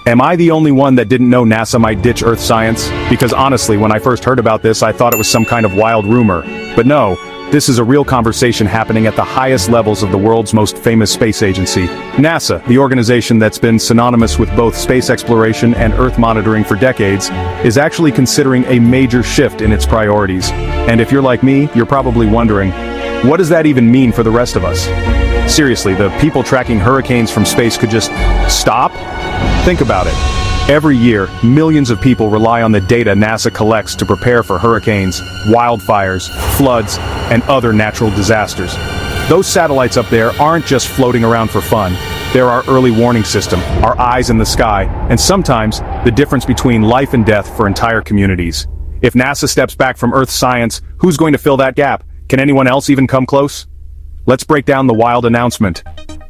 Am I the only one that didn't know NASA might ditch Earth science? Because honestly, when I first heard about this, I thought it was some kind of wild rumor. But no, this is a real conversation happening at the highest levels of the world's most famous space agency. NASA, the organization that's been synonymous with both space exploration and Earth monitoring for decades, is actually considering a major shift in its priorities. And if you're like me, you're probably wondering, what does that even mean for the rest of us? Seriously, the people tracking hurricanes from space could just stop? Think about it. Every year, millions of people rely on the data NASA collects to prepare for hurricanes, wildfires, floods, and other natural disasters. Those satellites up there aren't just floating around for fun. They're our early warning system, our eyes in the sky, and sometimes the difference between life and death for entire communities. If NASA steps back from Earth science, who's going to fill that gap? Can anyone else even come close? Let's break down the wild announcement.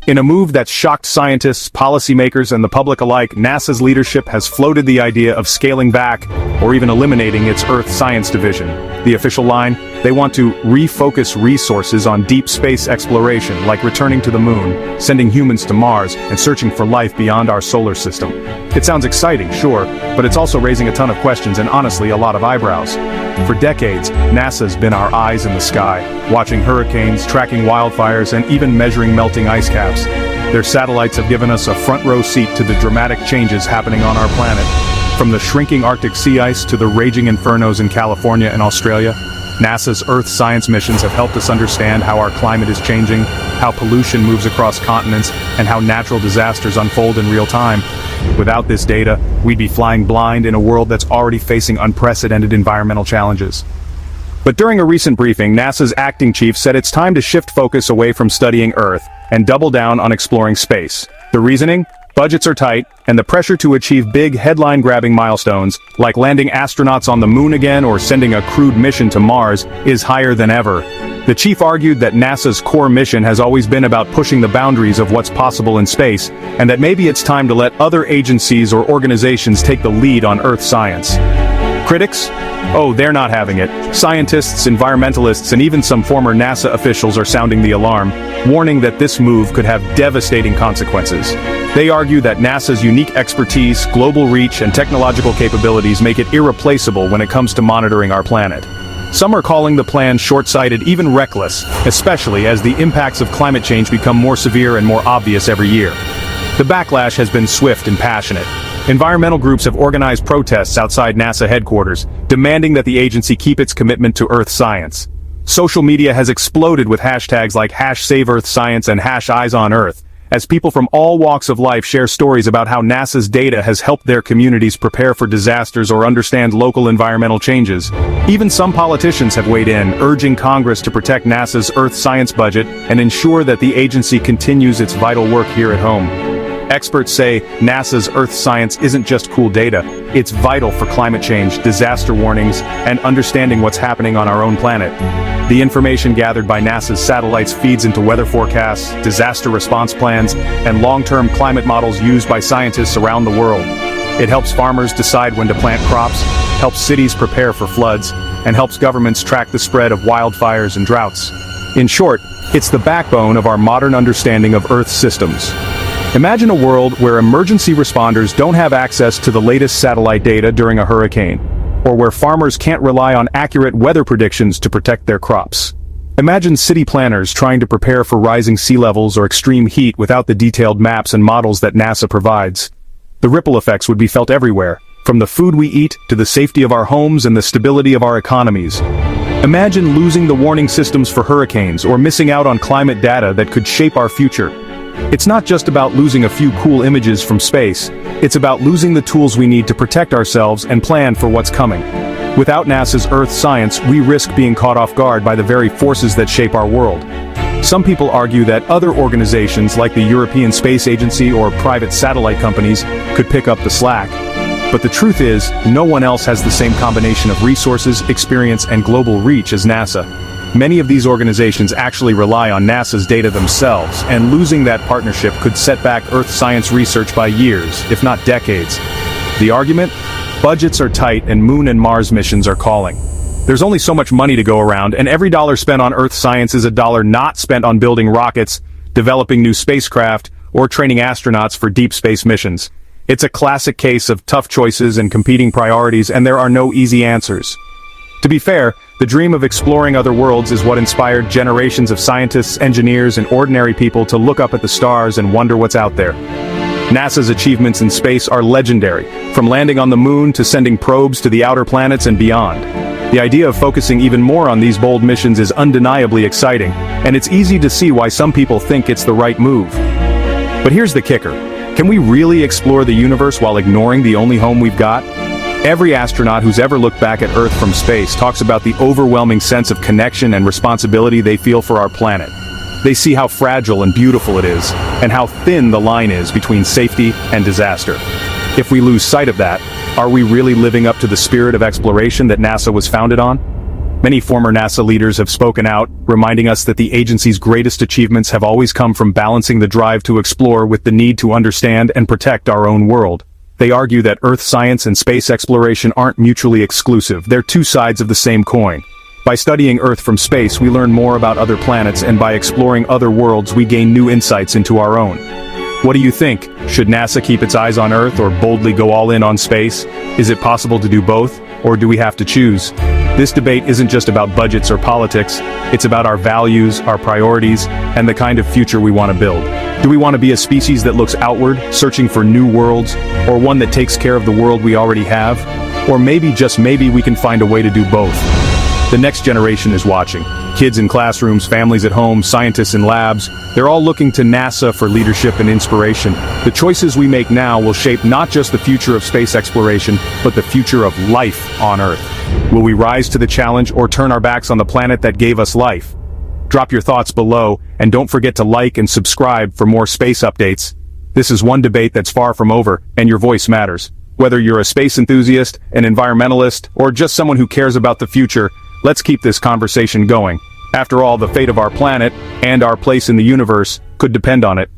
In a move that's shocked scientists, policymakers, and the public alike, NASA's leadership has floated the idea of scaling back or even eliminating its Earth Science Division. The official line? They want to refocus resources on deep space exploration, like returning to the moon, sending humans to Mars, and searching for life beyond our solar system. It sounds exciting, sure, but it's also raising a ton of questions and honestly a lot of eyebrows. For decades, NASA's been our eyes in the sky, watching hurricanes, tracking wildfires, and even measuring melting ice caps. Their satellites have given us a front-row seat to the dramatic changes happening on our planet. From the shrinking Arctic sea ice to the raging infernos in California and Australia, NASA's Earth science missions have helped us understand how our climate is changing, how pollution moves across continents, and how natural disasters unfold in real time. Without this data, we'd be flying blind in a world that's already facing unprecedented environmental challenges. But during a recent briefing, NASA's acting chief said it's time to shift focus away from studying Earth and double down on exploring space. The reasoning? Budgets are tight, and the pressure to achieve big headline-grabbing milestones, like landing astronauts on the moon again or sending a crewed mission to Mars, is higher than ever. The chief argued that NASA's core mission has always been about pushing the boundaries of what's possible in space, and that maybe it's time to let other agencies or organizations take the lead on Earth science. Critics? Oh, they're not having it. Scientists, environmentalists, and even some former NASA officials are sounding the alarm, warning that this move could have devastating consequences. They argue that NASA's unique expertise, global reach, and technological capabilities make it irreplaceable when it comes to monitoring our planet. Some are calling the plan short-sighted, even reckless, especially as the impacts of climate change become more severe and more obvious every year. The backlash has been swift and passionate. Environmental groups have organized protests outside NASA headquarters, demanding that the agency keep its commitment to Earth science. Social media has exploded with hashtags like #SaveEarthScience and #EyesOnEarth, as people from all walks of life share stories about how NASA's data has helped their communities prepare for disasters or understand local environmental changes. Even some politicians have weighed in, urging Congress to protect NASA's Earth science budget and ensure that the agency continues its vital work here at home. Experts say NASA's Earth science isn't just cool data, it's vital for climate change, disaster warnings, and understanding what's happening on our own planet. The information gathered by NASA's satellites feeds into weather forecasts, disaster response plans, and long-term climate models used by scientists around the world. It helps farmers decide when to plant crops, helps cities prepare for floods, and helps governments track the spread of wildfires and droughts. In short, it's the backbone of our modern understanding of Earth's systems. Imagine a world where emergency responders don't have access to the latest satellite data during a hurricane, or where farmers can't rely on accurate weather predictions to protect their crops. Imagine city planners trying to prepare for rising sea levels or extreme heat without the detailed maps and models that NASA provides. The ripple effects would be felt everywhere, from the food we eat to the safety of our homes and the stability of our economies. Imagine losing the warning systems for hurricanes or missing out on climate data that could shape our future. It's not just about losing a few cool images from space, it's about losing the tools we need to protect ourselves and plan for what's coming. Without NASA's Earth science, we risk being caught off guard by the very forces that shape our world. Some people argue that other organizations like the European Space Agency or private satellite companies could pick up the slack. But the truth is, no one else has the same combination of resources, experience, and global reach as NASA. Many of these organizations actually rely on NASA's data themselves, and losing that partnership could set back Earth science research by years, if not decades. The argument? Budgets are tight and Moon and Mars missions are calling. There's only so much money to go around, and every dollar spent on Earth science is a dollar not spent on building rockets, developing new spacecraft, or training astronauts for deep space missions. It's a classic case of tough choices and competing priorities, and there are no easy answers. To be fair, the dream of exploring other worlds is what inspired generations of scientists, engineers, and ordinary people to look up at the stars and wonder what's out there. NASA's achievements in space are legendary, from landing on the moon to sending probes to the outer planets and beyond. The idea of focusing even more on these bold missions is undeniably exciting, and it's easy to see why some people think it's the right move. But here's the kicker. Can we really explore the universe while ignoring the only home we've got? Every astronaut who's ever looked back at Earth from space talks about the overwhelming sense of connection and responsibility they feel for our planet. They see how fragile and beautiful it is, and how thin the line is between safety and disaster. If we lose sight of that, are we really living up to the spirit of exploration that NASA was founded on? Many former NASA leaders have spoken out, reminding us that the agency's greatest achievements have always come from balancing the drive to explore with the need to understand and protect our own world. They argue that Earth science and space exploration aren't mutually exclusive, they're two sides of the same coin. By studying Earth from space, we learn more about other planets, and by exploring other worlds, we gain new insights into our own. What do you think? Should NASA keep its eyes on Earth or boldly go all in on space? Is it possible to do both, or do we have to choose? This debate isn't just about budgets or politics, it's about our values, our priorities, and the kind of future we want to build. Do we want to be a species that looks outward, searching for new worlds, or one that takes care of the world we already have? Or maybe, just maybe, we can find a way to do both. The next generation is watching. Kids in classrooms, families at home, scientists in labs, they're all looking to NASA for leadership and inspiration. The choices we make now will shape not just the future of space exploration, but the future of life on Earth. Will we rise to the challenge or turn our backs on the planet that gave us life? Drop your thoughts below, and don't forget to like and subscribe for more space updates. This is one debate that's far from over, and your voice matters. Whether you're a space enthusiast, an environmentalist, or just someone who cares about the future, let's keep this conversation going. After all, the fate of our planet, and our place in the universe, could depend on it.